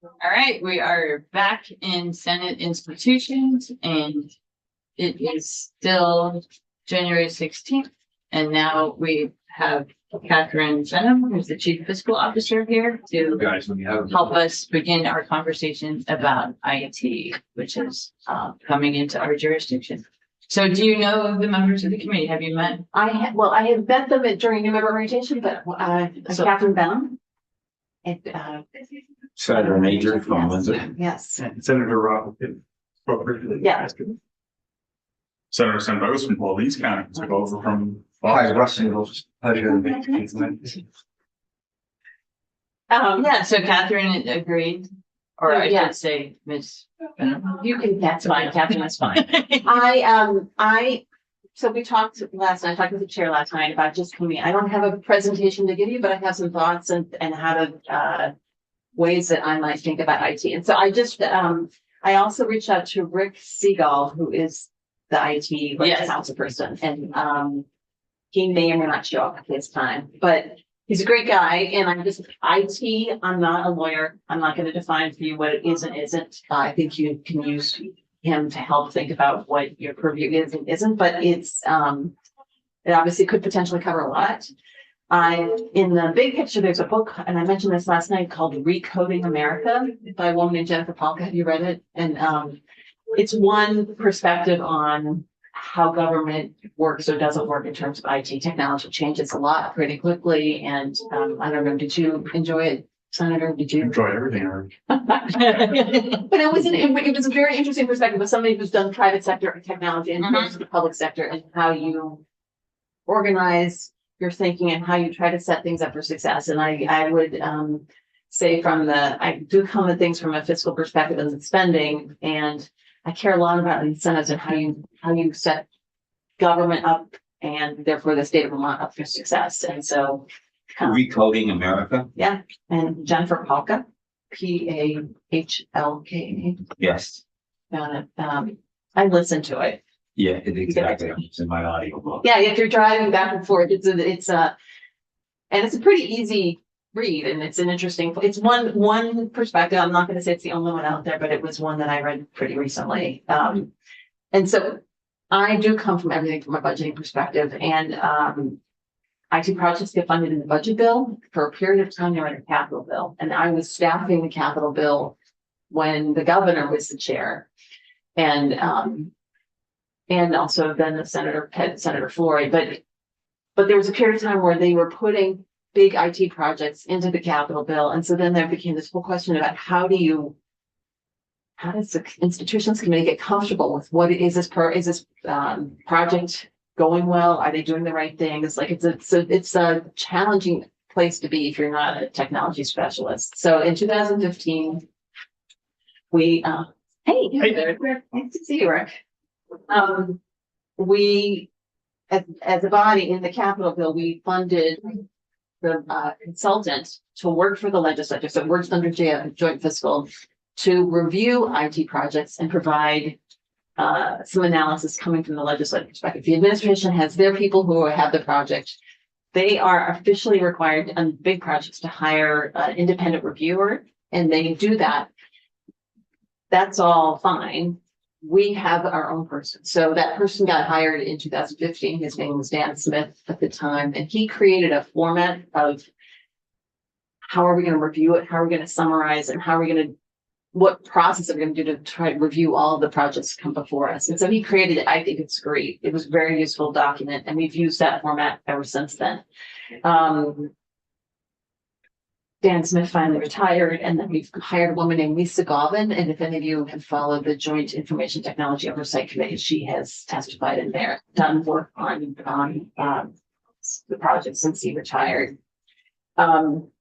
All right, we are back in Senate institutions and it is still January 16th. And now we have Catherine Benham, who's the Chief Fiscal Officer here to help us begin our conversation about IT, which is coming into our jurisdiction. So do you know the members of the committee? Have you met? I have met them during new member orientation, but Catherine Benham. Senator Major from Windsor. Yes. And Senator Rob. Yeah. Senator Sanders from Belize County took over from. Hi, Russell. Pleasure to meet you. Yeah, so Catherine agreed, or I should say Ms. Benham. You can, that's fine, Catherine, that's fine. So we talked last night, I talked with the chair last night about just coming. I don't have a presentation to give you, but I have some thoughts and how to, ways that I might think about IT. And so I just, I also reached out to Rick Seagal, who is the IT council person, and he may or may not show up at this time, but he's a great guy. And I'm just IT. I'm not a lawyer. I'm not going to define for you what it is and isn't. I think you can use him to help think about what your purview is and isn't, but it's it obviously could potentially cover a lot. In the big picture, there's a book, and I mentioned this last night, called Recoding America by a woman named Jennifer Palka. Have you read it? And it's one perspective on how government works or doesn't work in terms of IT. Technology changes a lot pretty quickly. And I don't know, did you enjoy it, Senator? Did you enjoy everything? But it was a very interesting perspective of somebody who's done private sector technology and the public sector, and how you organize your thinking and how you try to set things up for success. And I would say I do come at things from a fiscal perspective and spending, and I care a lot about incentives and how you set government up and therefore the state of Vermont up for success. And so Recoding America. Yeah. And Jennifer Palka, P-A-H-L-K-A. Yes. I listened to it. Yeah, exactly. It's in my audio. Yeah, if you're driving back and forth, it's a pretty easy read, and it's an interesting. It's one perspective. I'm not going to say it's the only one out there, but it was one that I read pretty recently. And so I do come from everything from a budgeting perspective, and IT projects get funded in the budget bill. For a period of time, they were in the capital bill, and I was staffing the capital bill when the governor was the chair, and also then the Senator Floyd. But there was a period of time where they were putting big IT projects into the capital bill, and so then there became this whole question about how does the institutions committee get comfortable with what is this project going well? Are they doing the right thing? It's like it's a challenging place to be if you're not a technology specialist. So in 2015, we hey there, nice to see you, Rick. We as a body in the capital bill, we funded the consultant to work for the legislature, so it works under joint fiscal, to review IT projects and provide some analysis coming from the legislative perspective. The administration has their people who have the project. They are officially required on big projects to hire an independent reviewer, and they do that. That's all fine. We have our own person. So that person got hired in 2015. His name was Dan Smith at the time, and he created a format of how are we going to review it, how are we going to summarize, and what process are we going to do to try to review all of the projects that come before us. And so he created it. I think it's great. It was a very useful document, and we've used that format ever since then. Dan Smith finally retired, and then we've hired a woman named Lisa Galvin. And if any of you have followed the Joint Information Technology Oversight Committee, she has testified in there, done work on the project since he retired. So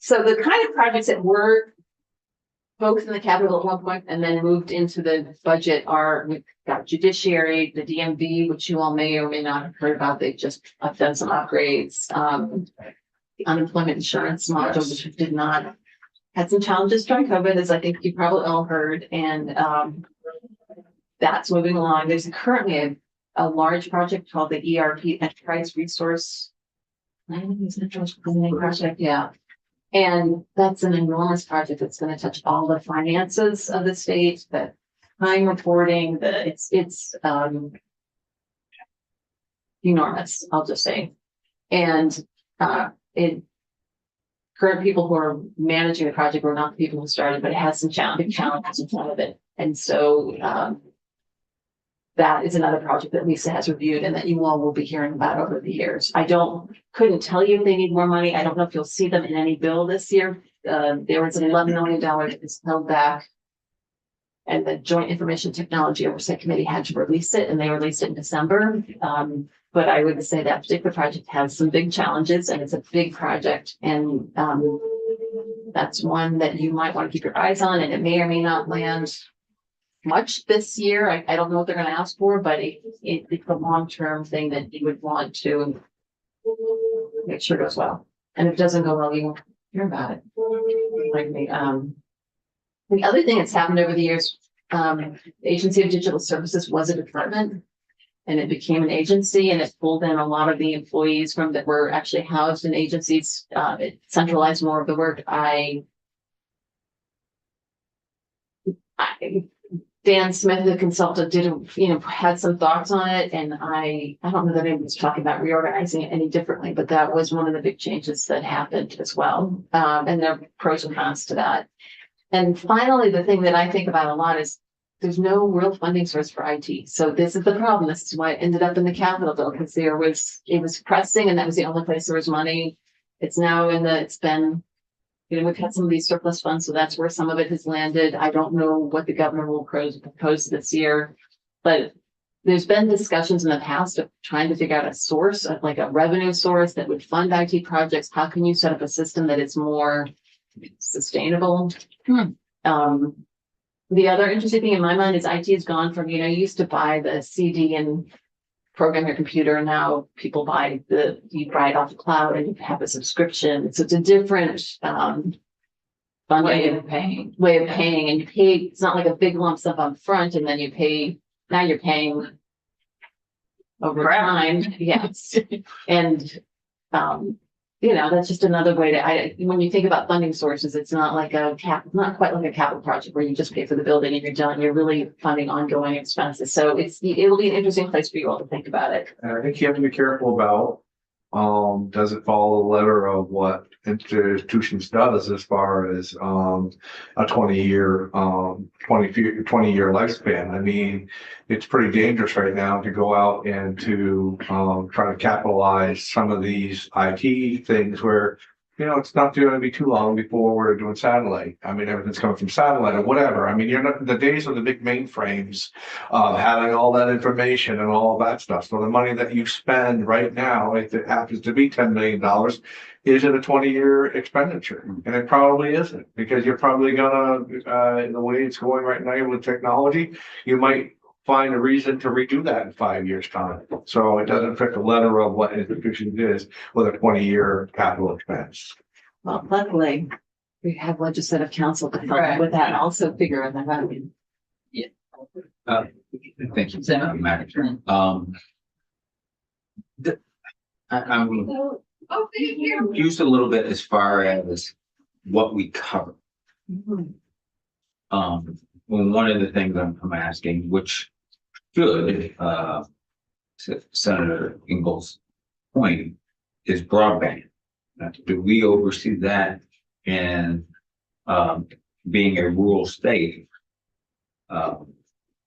the kind of projects that were both in the capital at one point and then moved into the budget we've got judiciary, the DMV, which you all may or may not have heard about. They've just done some upgrades. The unemployment insurance module, which had some challenges during COVID, as I think you probably all heard, and that's moving along. There's currently a large project called the ERP Enterprise Resource Planning. Is it project? Yeah. And that's an enormous project that's gonna touch all the finances of the state, the time reporting, it's enormous, I'll just say. And, current people who are managing the project were not the people who started, but it has some big challenges in front of it. And so, that is another project that Lisa has reviewed and that you all will be hearing about over the years. Couldn't tell you if they need more money. I don't know if you'll see them in any bill this year. There was an $11 million that is held back. And the Joint Information Technology Oversight Committee had to release it, and they released it in December. But I would say that particular project has some big challenges, and it's a big project. And that's one that you might want to keep your eyes on, and it may or may not land much this year. I don't know what they're going to ask for, but it's a long-term thing that you would want to make sure goes well. And if it doesn't go well, you won't hear about it. Like the other thing that's happened over the years, the Agency of Digital Services was a department, and it became an agency, and it pulled in a lot of the employees from that were actually housed in agencies. It centralized more of the work. Dan Smith, the consultant, had some thoughts on it, and I don't know that anyone was talking about reorganizing it any differently, but that was one of the big changes that happened as well. And there are pros and cons to that. And finally, the thing that I think about a lot is there's no real funding source for IT. So this is the problem. This is why it ended up in the Capitol bill, because it was pressing, and that was the only place there was money. It's now we've had some of these surplus funds, so that's where some of it has landed. I don't know what the governor will propose this year, but there's been discussions in the past of trying to figure out a source of like a revenue source that would fund IT projects. How can you set up a system that is more sustainable? The other interesting thing in my mind is IT has gone from, you used to buy the CD and program your computer, and now people you buy it off the cloud and you have a subscription. So it's a different Way of paying. And you pay, it's not like a big lump sum up front and then now you're paying over time. Yes. And that's just another way when you think about funding sources, it's not like not quite like a capital project where you just pay for the building and you're done. You're really funding ongoing expenses. So it'll be an interesting place for you all to think about it. And I think you have to be careful about, does it follow the letter of what institutions does as far as, a 20-year lifespan. I mean, it's pretty dangerous right now to go out and to, try to capitalize some of these IT things where, it's not going to be too long before we're doing satellite. I mean, everything's coming from satellite or whatever. I mean, the days of the big mainframes, having all that information and all that stuff. So the money that you spend right now, if it happens to be $10 million, is it a 20-year expenditure? And it probably isn't, because you're probably gonna, in the way it's going right now with technology, you might find a reason to redo that in 5 years' time. So it doesn't fit the letter of what institution is with a 20-year capital expense. Well, luckily, we have legislative counsel to help Right. with that and also figure that out. Thank you, Madam Chair. I'm confused a little bit as far as what we cover. Well, one of the things I'm asking, which should, Senator Ingalls' point, is broadband. Do we oversee that? And being a rural state,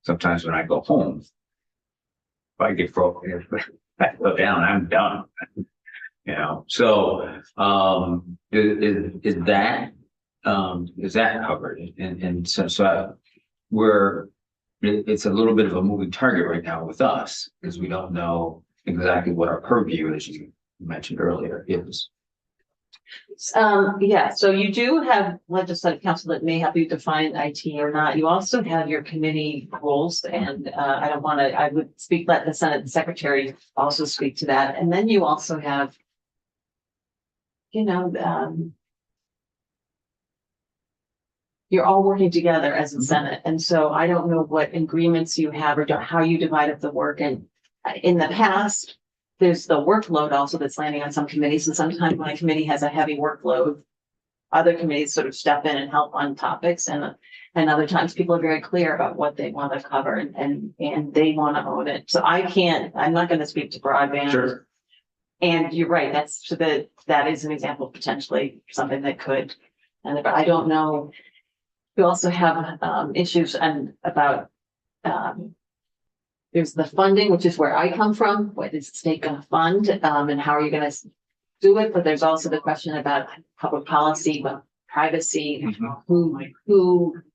sometimes when I go home, if I get broken, I go down, I'm done. So is that covered? And so it's a little bit of a moving target right now with us, because we don't know exactly what our purview, as you mentioned earlier, is. Yeah, so you do have legislative counsel that may help you define IT or not. You also have your committee roles, and I would let the Senate Secretary also speak to that. And then you also have, you're all working together as a Senate. And so I don't know what agreements you have or how you divide up the work. And in the past, there's the workload also that's landing on some committees. And sometimes my committee has a heavy workload, other committees sort of step in and help on topics, and other times people are very clear about what they want to cover, and they want to own it. So I'm not going to speak to broadband. Sure. And you're right, that is an example of potentially something that could, but I don't know. We also have issues about there's the funding, which is where I come from. What is the state going to fund, and how are you going to do it? But there's also the question about public policy, but privacy,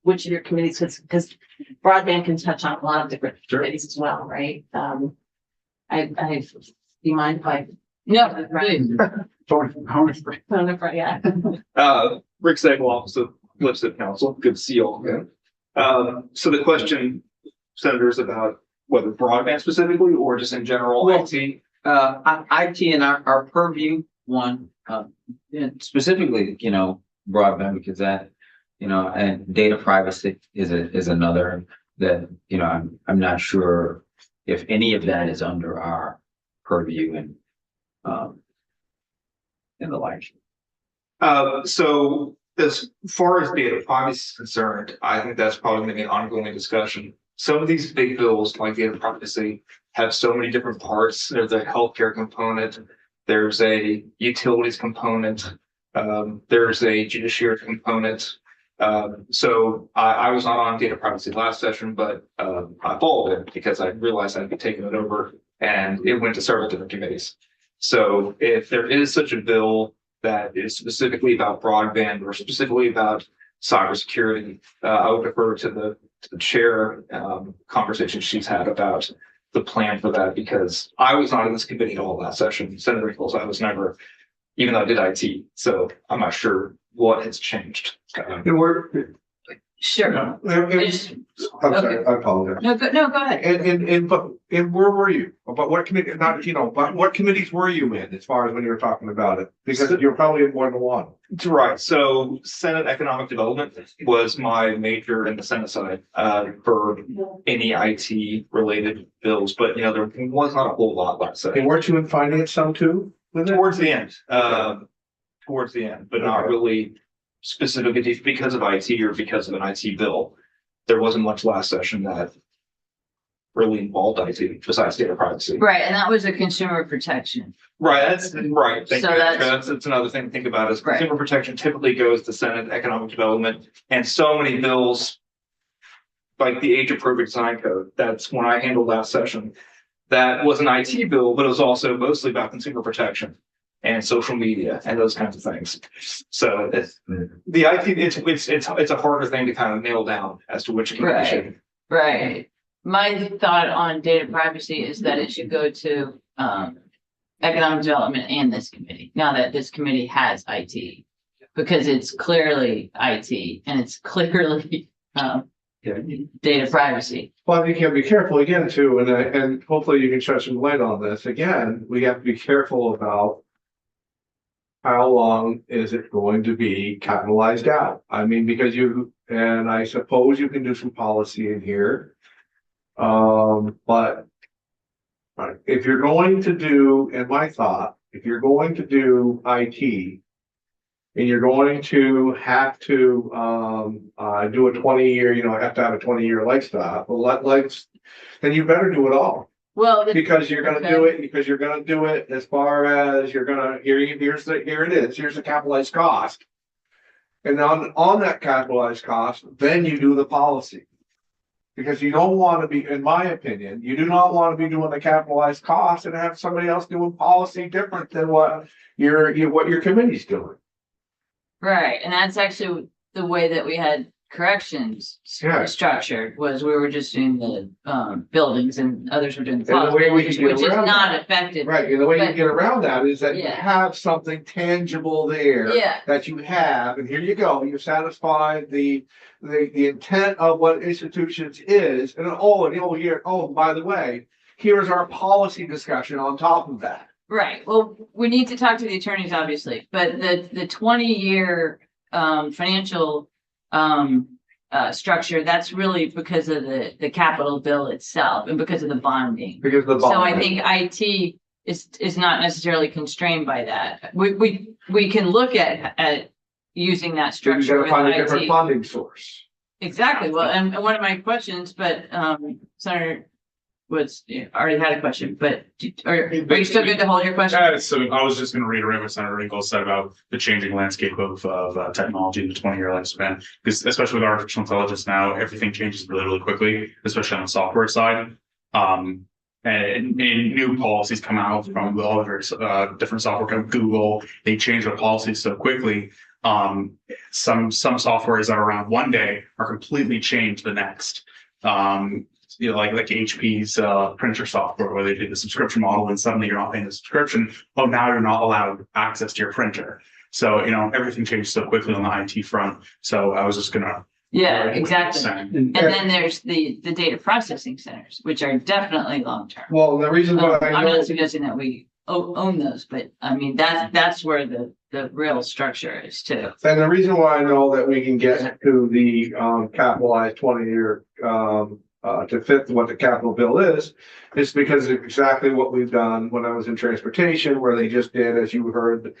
which of your committees, because broadband can touch on a lot of different committees as well, right? Do you mind if I? No, please. Yeah. Rick Sagel, Office of Legislative Counsel. Good to see you all again. So the question, Senators, about whether broadband specifically or just in general Well, IT. IT and our purview one, and specifically, broadband, because that, and data privacy is another that, I'm not sure if any of that is under our purview and the like. So as far as data privacy is concerned, I think that's probably going to be an ongoing discussion. Some of these big bills like data privacy have so many different parts. There's a healthcare component, there's a utilities component, there's a judiciary component. So I was not on data privacy last session, but I followed it because I realized I'd be taking it over, and it went to several different committees. So if there is such a bill that is specifically about broadband or specifically about cybersecurity, I would refer to the chair conversation she's had about the plan for that, because I was not in this committee at all last session. Senator Nichols, I was never, even though I did IT, so I'm not sure what has changed. And we're, Sure. I just- I'm sorry, I apologize. No, go ahead. And where were you? But what committee, but what committees were you in as far as when you were talking about it? Because you're probably in more than one. Right, so Senate Economic Development was my major in the Senate side for any IT related bills, but there was not a whole lot last And session. weren't you in finance some too? with it? Towards the end, but not really specifically because of IT or because of an IT bill. There wasn't much last session that really involved IT besides data privacy. Right, and that was a consumer protection. Right, that's right. Thank So you. that's- That's another thing to think about is Right. consumer protection typically goes to Senate Economic Development, and so many bills like the Age Appropriate Design Code, that's when I handled last session. That was an IT bill, but it was also mostly about consumer protection and social media and those kinds of things. So the IT, it's a harder thing to kind of nail down as to which committee should. Right. My thought on data privacy is that it should go to economic development and this committee, now that this committee has IT. Because it's clearly IT and it's clearly data privacy. Well, I think you have to be careful again too, and hopefully you can shed some light on this. Again, we have to be careful about how long is it going to be capitalized out? I mean, because and I suppose you can do some policy in here. But if you're going to do, in my thought, if you're going to do IT and you're going to have to do a 20-year, have to have a 20-year lifestyle, then you better do it all. Well, Because you're gonna do it as far as here it is, here's the capitalized cost. And on that capitalized cost, then you do the policy. Because you don't want to be, in my opinion, you do not want to be doing the capitalized cost and have somebody else doing policy different than what your committee's doing. right, and that's actually the way that we had corrections Yeah. structured, was we were just doing the buildings and others were doing the And the way we policy, can get which is around not that. effective. Right, and the way you But- get around that is that you Yeah. have something tangible there. Yeah, That you have, and here you go, you satisfied the intent of what institutions is, and you'll hear, by the way, here's our policy discussion on top of that. right. Well, we need to talk to the attorneys, obviously, but the 20-year financial structure, that's really because of the capital bill itself and because of the bonding. Because the So I bond. think IT is not necessarily constrained by that. We can look at using that So you structure gotta with find a different IT. funding source. Exactly. Well, and one of my questions, but, Senator Woods already had a question, but are you still good to hold your question? Yeah, so I was just gonna reiterate what Senator Ingalls said about the changing landscape of technology in the 20-year lifespan. Because especially with artificial intelligence now, everything changes really, really quickly, especially on the software side. And new policies come out from all the various different software companies, Google, they change their policies so quickly. Some softwares that are around one day are completely changed the next. Like HP's printer software where they did the subscription model and suddenly you're not paying the subscription. Oh, now you're not allowed access to your printer. So, everything changes so quickly on the IT front. So I was just gonna. Yeah, exactly. And And then there's the data processing centers, which are definitely long-term. Well, the reason why I I'm know, not suggesting that we own those, but I mean, that's where the real structure is too. and the reason why I know that we can get to the capitalized 20-year to fit what the capital bill is because of exactly what we've done when I was in transportation, where they just did, as you heard,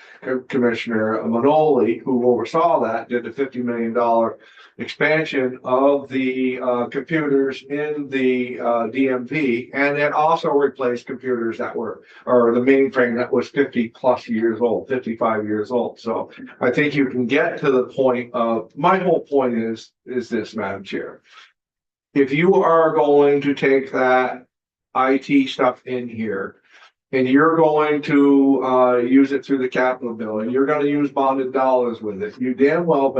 Commissioner Manoli, who oversaw that, did the $50 million expansion of the computers in the DMV, and then also replaced computers that were, or the mainframe that was 50 plus years old, 55 years old. So I think you can get to the point of, my whole point is this, Madam Chair. If you are going to take that IT stuff in here and you're going to use it through the capital bill and you're going to use bonded dollars with it, you darn well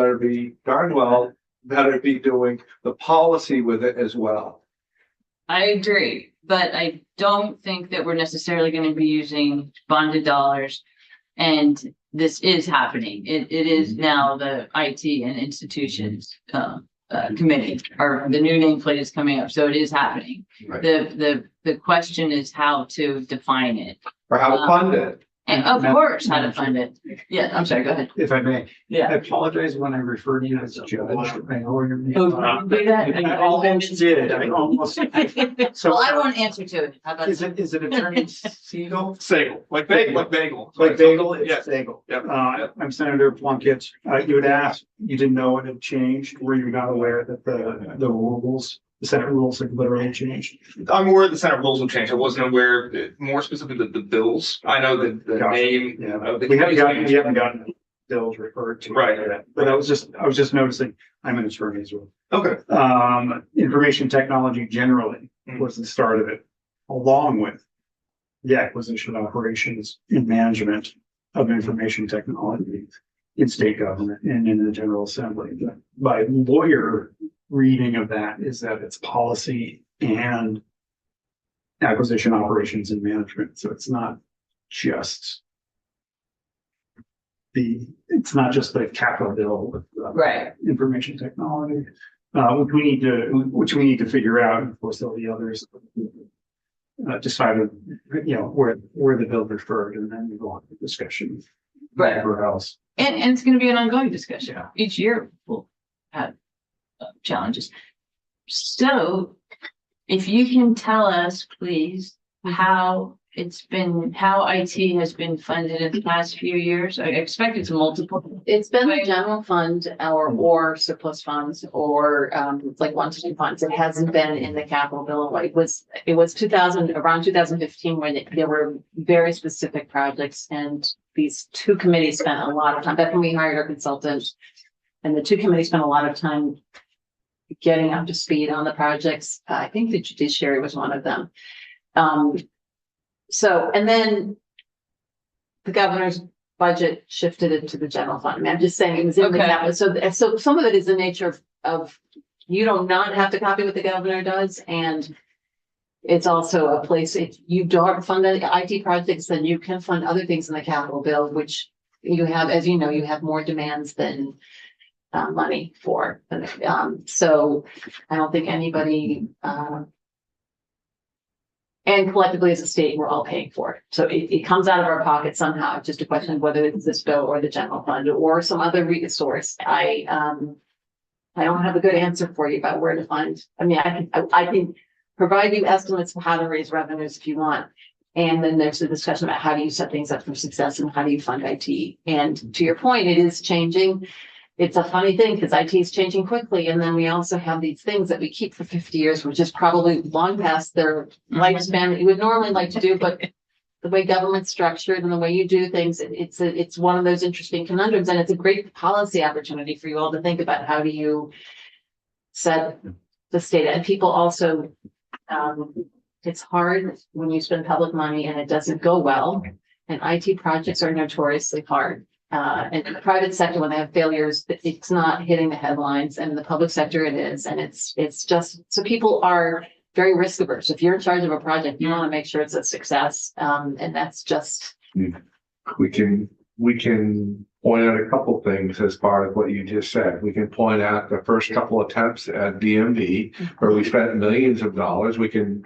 better be doing the policy with it as well. I agree, but I don't think that we're necessarily going to be using bonded dollars. And this is happening. It is now the IT and institutions committee, or the new nameplate is coming up, so it is happening. Right. The question is how to define it, Or how to fund it. and of course, how to fund it. Yeah, I'm sorry, go ahead. If I may, I Yeah. apologize when I refer to you as a judge. I know your name. Oh, do that? I almost did. I almost. So Well, I won't answer to it. How about is that? it Attorney Siegel? Sagel, like bagel, like bagel. Like Bagel? It's Yes. Bagel. Yep. I'm Senator Plunkett. You had asked, you didn't know it had changed. Were you not aware that the rules, the Senate rules had literally changed? I'm aware the Senate rules will change. I wasn't aware, more specifically the bills. I know that the Gotcha. name Yeah, of the. we haven't gotten bills referred to. Right. yet. But I was just noticing, I'm an attorney as well. Okay. Information technology generally was the start of it, along with the acquisition, operations, and management of information technology in state government and in the General Assembly. My lawyer reading of that is that it's policy and acquisition, operations, and management. So it's not just the capital bill with Right. information technology, which we need to figure out. And of course, there'll be others decide, where the bill referred, and then we go on to discussion. Right. Where else? And it's going to be an ongoing discussion. Each year we'll have challenges. So if you can tell us, please, how IT has been funded in the past few years. I expect it's multiple. It's been the Right. general fund or surplus funds or like one-time funds. It hasn't been in the capital bill. It was around 2015 when there were very specific projects, and these two committees spent a lot of time. That's when we hired our consultant, and the two committees spent a lot of time getting up to speed on the projects. I think the judiciary was one of them. So, and then the governor's budget shifted into the general fund. I mean, I'm just saying it was in the Okay. capital. So some of it is the nature of you don't not have to copy what the governor does, and it's also a place, if you don't fund the IT projects, then you can fund other things in the capital bill, which you have, as you know, you have more demands than money for. So I don't think anybody, and collectively as a state, we're all paying for it. So it comes out of our pocket somehow. It's just a question of whether it's this bill or the general fund or some other resource. I don't have a good answer for you about where to find. I mean, I can provide you estimates of how to raise revenues if you want. And then there's a discussion about how do you set things up for success and how do you fund IT? And to your point, it is changing. It's a funny thing because IT is changing quickly. And then we also have these things that we keep for 50 years, which is probably long past their lifespan that you would normally like to do, but the way government's structured and the way you do things, it's one of those interesting conundrums, and it's a great policy opportunity for you all to think about how do you set the state. And people also, it's hard when you spend public money and it doesn't go well. And IT projects are notoriously hard. And in the private sector, when they have failures, it's not hitting the headlines, and in the public sector it is. And it's just, so people are very risk averse. If you're in charge of a project, you want to make sure it's a success. And that's just. We can point out a couple things as far as what you just said. We can point out the first couple attempts at DMV where we spent millions of dollars. We can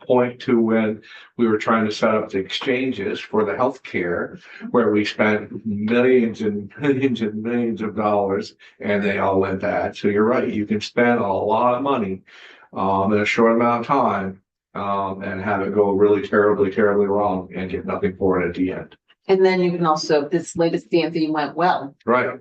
point to when we were trying to set up the exchanges for the healthcare, where we spent millions and millions and millions of dollars and they all went bad. So you're right, you can spend a lot of money in a short amount of time and have it go really terribly, terribly wrong and get nothing for it at the end. And then you can also, this latest DMV went well. Right.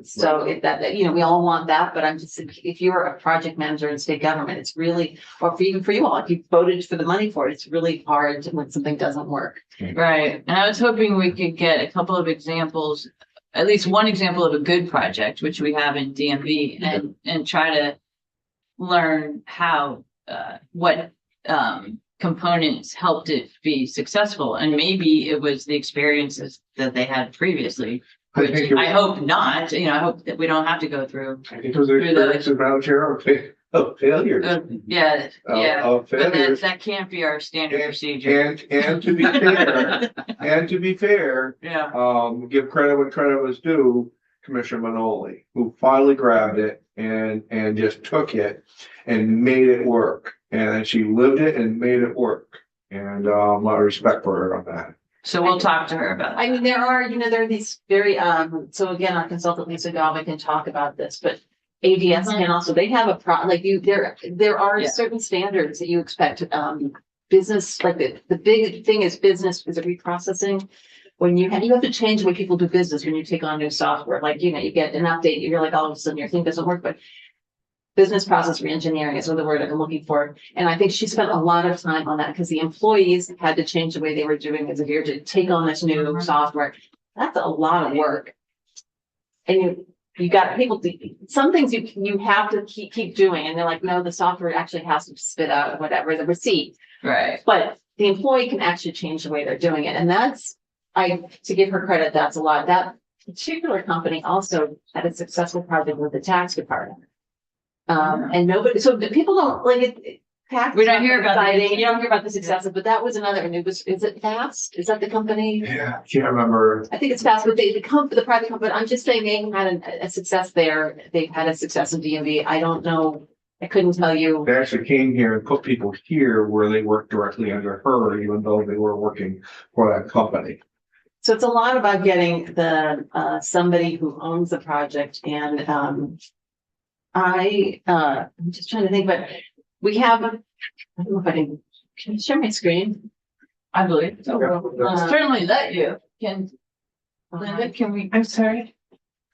So if that, you know, we all want that, but I'm just, if you're a project manager in state government, it's really, or even for you all, if you voted for the money for it, it's really hard when something doesn't work. Right, and I was hoping we could get a couple of examples, at least one example of a good project, which we have in DMV, and try to learn how, what, components helped it be successful, and maybe it was the experiences that they had previously, which I hope not. You know, I hope that we don't have to go through. I think it was experience about your of failures. Yeah, yeah, Of but failures. that can't be our standard procedure. And to be fair, and to be fair, Yeah, give credit when credit was due, Commissioner Manoli, who finally grabbed it and just took it and made it work. And she lived it and made it work. And a lot of respect for her on that. so we'll talk to her about I that. mean, there are these very, so again, our consultant Lisa Galvin can talk about this, but ADS can also, they have there are Yeah. certain standards that you expect, business, like the big thing is business, is reprocessing. When you have to change the way people do business when you take on new software, like, you know, you get an update, you're like, all of a sudden your thing doesn't work, but business process reengineering is the word I'm looking for. And I think she spent a lot of time on that because the employees had to change the way they were doing as a year to take on this new software. That's a lot of work. And you got people, some things you have to keep doing. And they're like, no, the software actually has to spit out whatever, the receipt. Right, But the employee can actually change the way they're doing it. And that's, to give her credit, that's a lot. That particular company also had a successful project with the tax department. And nobody, so the people don't like it. Tax We don't hear about the- exciting, you don't hear about the successes, but that was another, and is it Fast? Is that the company? Yeah, I can't remember. I think it's Fast, but the private company, I'm just saying they had a success there. They've had a success in DMV. I don't know. I couldn't tell you. They actually came here and put people here where they worked directly under her, even though they were working for that company. So it's a lot about getting the, somebody who owns the project and, I'm just trying to think, but we have, I don't know if can you share my screen? I believe. So we'll Uh, certainly let you. Linda, can we? I'm sorry.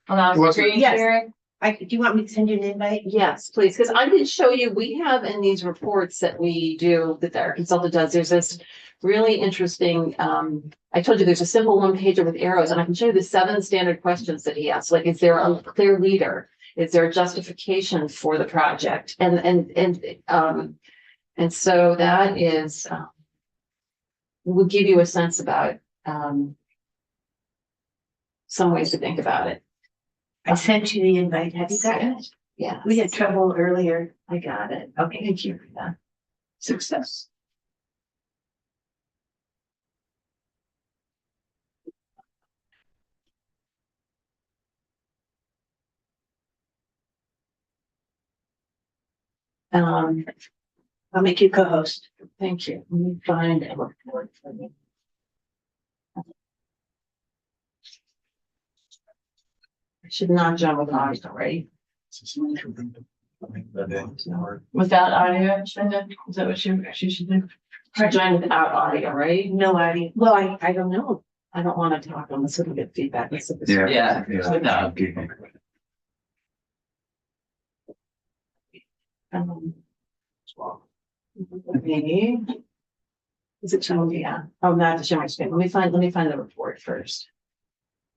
Allow Was it- screen Yes. sharing? Do you want me to send you an invite? Yes, please, because I did show you, we have in these reports that we do, that our consultant does, there's this really interesting, I told you there's a simple one pager with arrows, and I can show you the 7 standard questions that he asks, like, is there a clear leader? Is there a justification for the project? And so that is, will give you a sense about, some ways to think about it. I sent you the invite. Have you gotten it? Yeah. We had trouble earlier. I got it. Okay. Thank you for that. Success. Um, I'll make you co-host. thank you. Let me find a report for you. I should not jump with ours already. Without audio, Linda, is that what she should do? to join without audio, right? No idea. Well, I don't know. I don't want to talk unless we get feedback. Let's see if this- Yeah. Yeah. Maybe. Is it showing? Yeah. Oh, not to show my screen. Let me find the report first.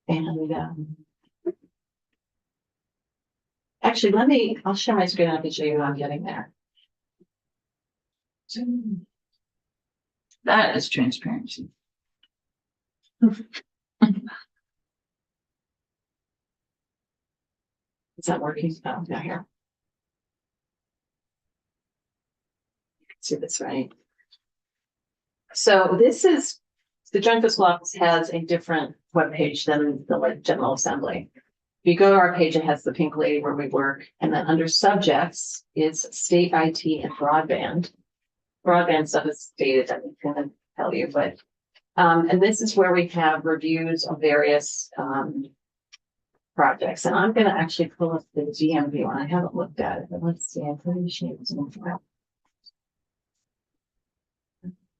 And, actually, I'll share my screen and I can show you how I'm getting there. That is transparency. Is that working? Oh, down here. See this, right? So this is, the Joint Fiscal Office has a different webpage than the like General Assembly. If you go to our page, it has the pink lady where we work, and then under subjects is state IT and broadband. Broadband stuff is stated, I'm gonna tell you, but, and this is where we have reviews of various, projects, and I'm gonna actually pull up the GMV one. I haven't looked at it, but let's see. I'm pretty sure it's in the file.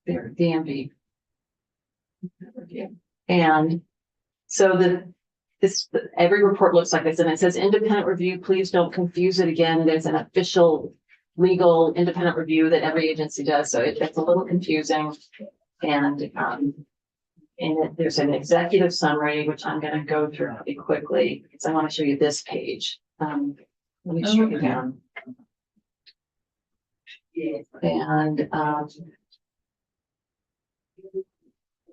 There, DMV. Review. And so every report looks like this, and it says independent review. Please don't confuse it again. There's an official legal independent review that every agency does, so it's a little confusing. And there's an executive summary, which I'm going to go through pretty quickly because I want to show you this page. Let me shrink it down. And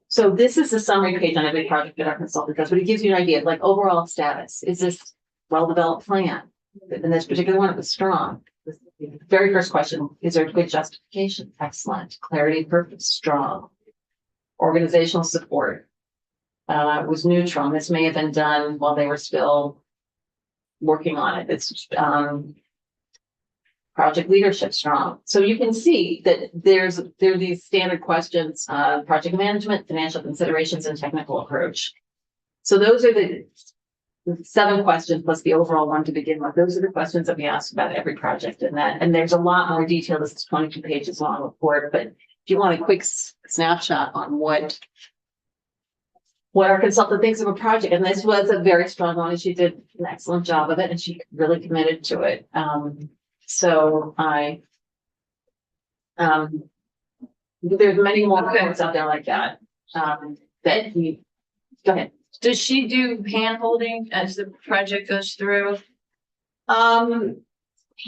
so this is the summary page on every project that our consultant does, but it gives you an idea of like overall status. Is this well-developed plan? In this particular one, it was strong. The very first question, is there good justification? Excellent. Clarity of purpose, strong. Organizational support was neutral. This may have been done while they were still working on it. It's project leadership strong. So you can see that there are these standard questions: project management, financial considerations, and technical approach. So those are the 7 questions plus the overall one to begin with. Those are the questions that we ask about every project in that. And there's a lot more detail. This is 22 pages long report, but if you want a quick snapshot on what our consultant thinks of a project, and this was a very strong one, and she did an excellent job of it, and she really committed to it. So there's many more reports out there like that. That we go ahead. Does she do hand holding as the project goes through? Hand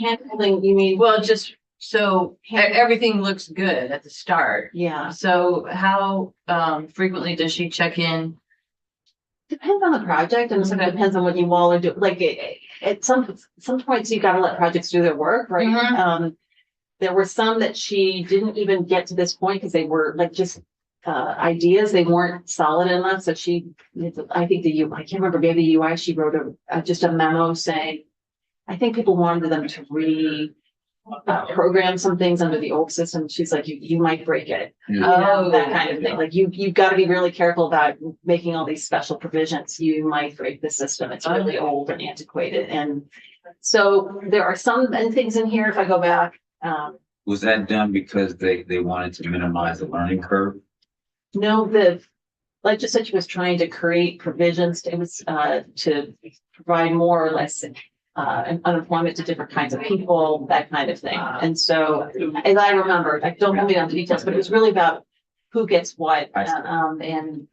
holding, you mean? Well, just so everything looks good at the start. Yeah. So how frequently does she check in? Depends on the project, and it depends on what you all are doing. Like at some points, you got to let projects do their work, right? Mhm. There were some that she didn't even get to this point because they were like just ideas. They weren't solid enough. So I think I can't remember, maybe the UI. She wrote just a memo saying, I think people wanted them to program some things under the old system. She's like, you might break it. You know, that kind of thing. Like you've got to be really careful about making all these special provisions. You might break the system. It's really old and antiquated. And so there are some things in here, if I go back. Was that done because they wanted to minimize the learning curve? No, the legislature was trying to create provisions. It was to provide more or less unemployment to different kinds of people, that kind of thing. And so, as I remember, I don't hold me on the details, but it was really about who gets what. And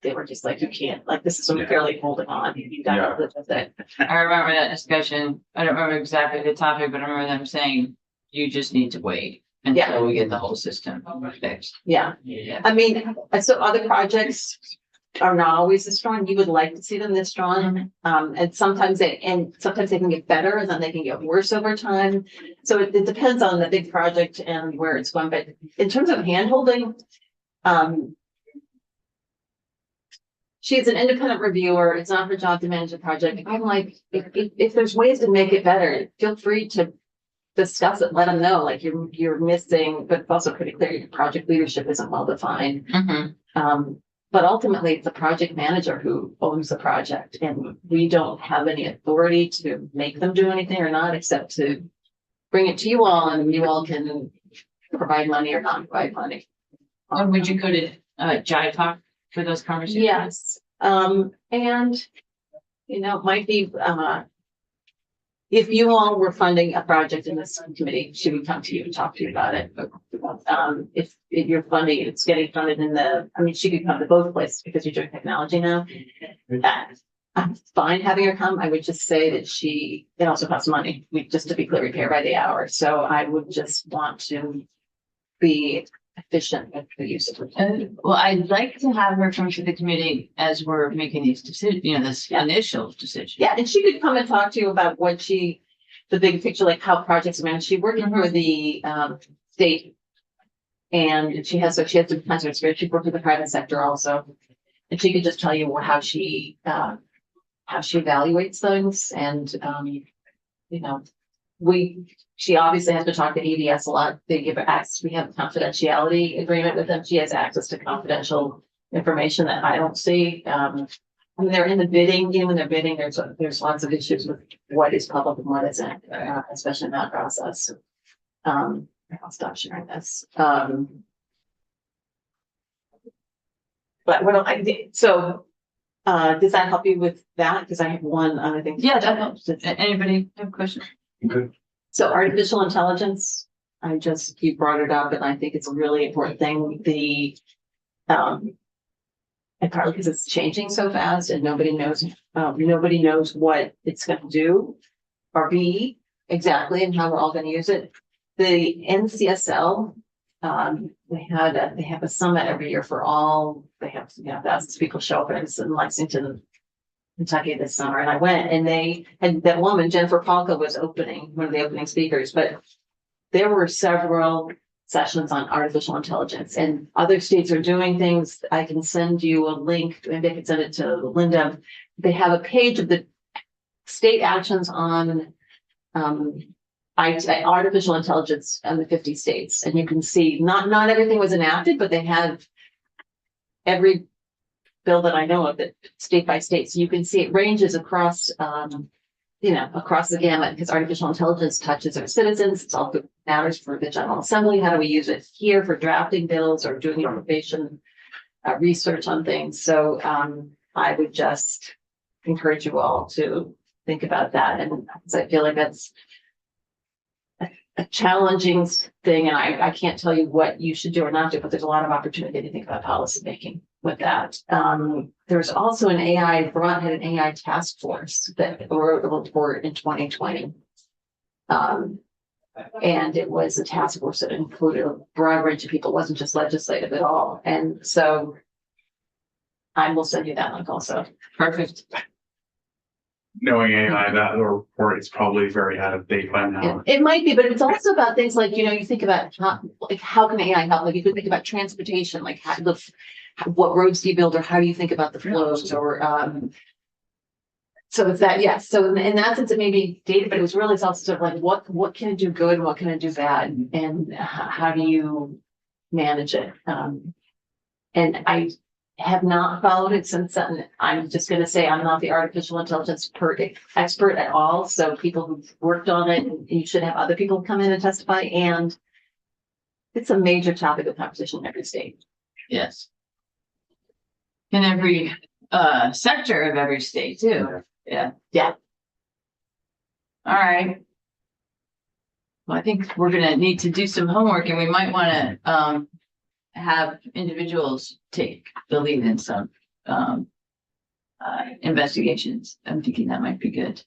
they were just like, you can't, like, this is fairly holding on. You got to live with it. I remember that discussion. I don't remember exactly the topic, but I remember them saying, you just need to wait until we get the whole system fixed. Yeah. I mean, so other projects are not always this strong. You would like to see them this strong. And sometimes they can get better, and then they can get worse over time. So it depends on the big project and where it's going. But in terms of handholding, she's an independent reviewer. It's not her job to manage a project. I'm like, if there's ways to make it better, feel free to discuss it. Let them know, like you're missing, but it's also pretty clear your project leadership isn't well defined. But ultimately, it's the project manager who owns the project, and we don't have any authority to make them do anything or not, except to bring it to you all, and you all can provide money or not provide money. And would you go to, Jai Talk for those conversations? Yes, and, you know, it might be, if you all were funding a project in this committee, she would come to you and talk to you about it. But, if you're funding, it's getting funded in the, I mean, she could come to both places because you're doing technology now. I'm fine having her come. I would just say that it also costs money. Just to be clear, we pay her by the hour. So I would just want to be efficient with the use of her. Well, I'd like to have her come to the committee as we're making these decisions, you know, this initial decision. Yeah, and she could come and talk to you about the big picture, like how projects are managed. She's working for the state. And she has different kinds of experience. She's worked with the private sector also. And she could just tell you how she evaluates things and, you know, she obviously has to talk to EDS a lot. They give her access. We have a confidentiality agreement with them. She has access to confidential information that I don't see. When they're in the bidding, when they're bidding, there's lots of issues with what is public and what isn't, especially in that process. I'll stop sharing this. But what does that help you with that? Because I have one other thing. Yeah, that helps. Anybody have questions? Good. So artificial intelligence, you brought it up and I think it's a really important thing. And partly because it's changing so fast and nobody knows what it's going to do or be exactly and how we're all going to use it. The NCSL, they have a summit every year for all, they have, thousands of people show up, and it's in Lexington, Kentucky this summer. And I went and they had that woman, Jennifer Palka, was one of the opening speakers, but there were several sessions on artificial intelligence and other states are doing things. I can send you a link, maybe I can send it to Linda. They have a page of the state actions on, artificial intelligence in the 50 states. And you can see not everything was enacted, but they had every bill that I know of that state by state. So you can see it ranges across, across the gamut because artificial intelligence touches our citizens. It's also matters for the General Assembly. How do we use it here for drafting bills or doing information research on things? So I would just encourage you all to think about that. And because I feel like that's a challenging thing, and I can't tell you what you should do or not do, but there's a lot of opportunity to think about policy making with that. There's also Vermont had an AI task force that wrote a report in 2020. And it was a task force that included a broad range of people. It wasn't just legislative at all. And so I will send you that link also. Perfect. Knowing AI, that report is probably very out of date by now. It might be, but it's also about things like, you think about how can AI help? Like you could think about transportation, like what roads do you build or how do you think about the flows or, so it's that, yes. So in that sense, it may be data, but it was really also sort of like, what can it do good and what can it do bad? And how do you manage it? And I have not followed it since then. I'm just going to say I'm not the artificial intelligence expert at all. So people who've worked on it, you should have other people come in and testify. And it's a major topic of conversation in every state. Yes. In every sector of every state too. Yeah. Yeah. All right. Well, I think we're gonna need to do some homework and we might want to have individuals take the lead in some investigations. I'm thinking that might be good.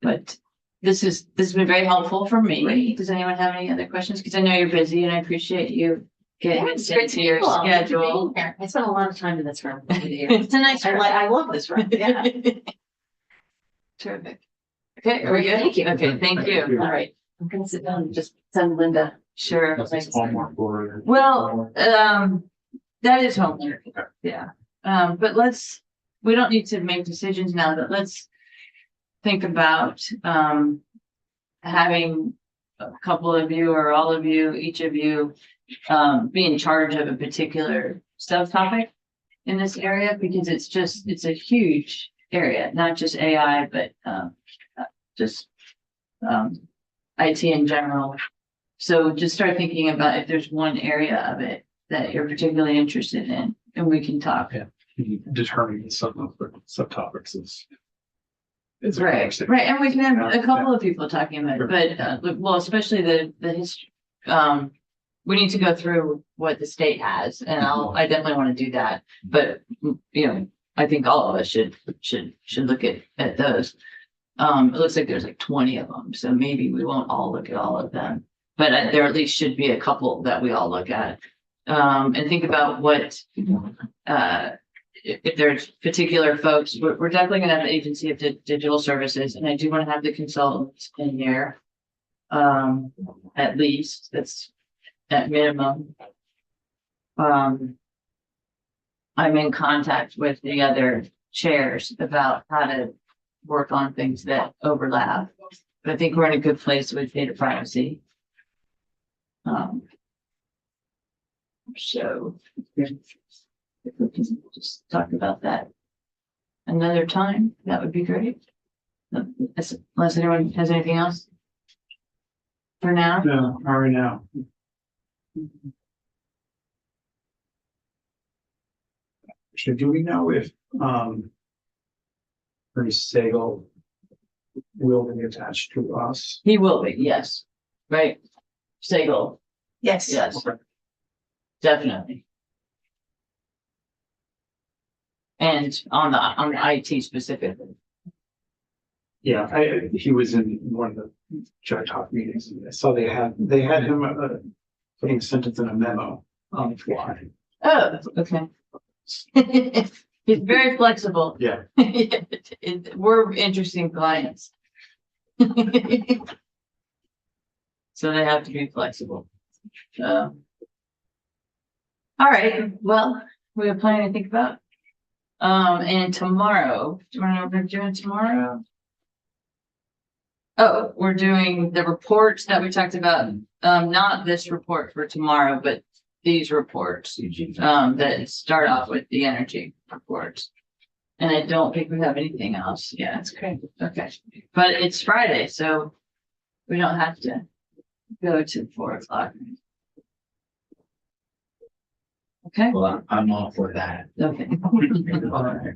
But this has been very helpful for me. Does anyone have any other questions? Because I know you're busy and I appreciate you getting it's this great into to your be here. schedule. I spent a lot of time in this room. It's a nice room. I love this room. Yeah. Terrific. Okay, are we good? Thank you. Okay, thank you. All right. I'm gonna sit down and just send Linda. Sure. Homework for. Well, that is homework. Yeah. But we don't need to make decisions now, but let's think about having a couple of you or all of you, each of you, be in charge of a particular subtopic in this area because it's a huge area, not just AI, but just IT in general. So just start thinking about if there's one area of it that you're particularly interested in, and we can talk. Yeah. Determining some of the subtopics is. It's a Right, conversation. right, and we can have a Yeah. couple of people talking about it, but, well, especially the history. We need to go through what the state has, and I definitely want to do that, but, you know, I think all of us should look at those. It looks like there's like 20 of them, so maybe we won't all look at all of them, but there at least should be a couple that we all look at. And think about what, if there's particular folks, we're definitely gonna have an agency of digital services, and I do want to have the consultants in here. At least, that's at minimum. I'm in contact with the other chairs about how to work on things that overlap. But I think we're in a good place with data privacy. So if we can just talk about that another time, that would be great. Unless anyone has anything else for now. No, all right now. Actually, do we know if, Bernie Sagal will be attached to us? He will be, yes, right? Sagal, Yes. yes, definitely. And on the IT specifically. Yeah, he was in one of the Judge Hawk meetings, and I saw they had him, putting a sentence in a memo on the fly. Oh, okay. He's very flexible. Yeah. We're interesting clients. So they have to be flexible. All right, well, we have plenty to think about. And tomorrow, do you want to know what we're doing tomorrow? Oh, we're doing the reports that we talked about, not this report for tomorrow, but these reports, that start off with the energy reports. And I don't think we have anything else. Yeah, it's great. Okay, but it's Friday, so we don't have to go to 4 o'clock. Okay, Well, I'm all for that. okay. All right.